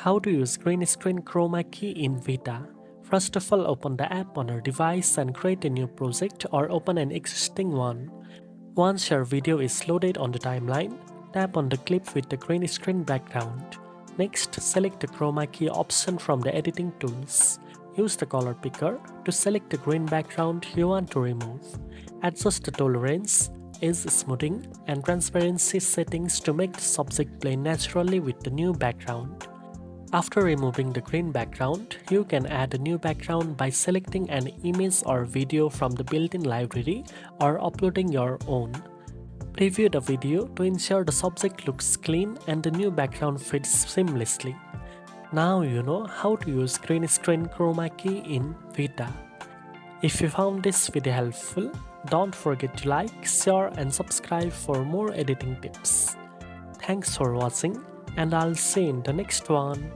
How to use green screen chroma key in Vita. First of all, open the app on your device and create a new project or open an existing one. Once your video is loaded on the timeline, tap on the clip with the green screen background. Next, select the chroma key option from the editing tools. Use the color picker to select the green background you want to remove. Adjust the tolerance, edge smoothing, and transparency settings to make the subject blend naturally with the new background. After removing the green background, you can add a new background by selecting an image or video from the built-in library or uploading your own. Preview the video to ensure the subject looks clean and the new background fits seamlessly. Now you know how to use green screen chroma key in Vita. If you found this video helpful, don't forget to like, share and subscribe for more editing tips. Thanks for watching and I'll see you in the next one.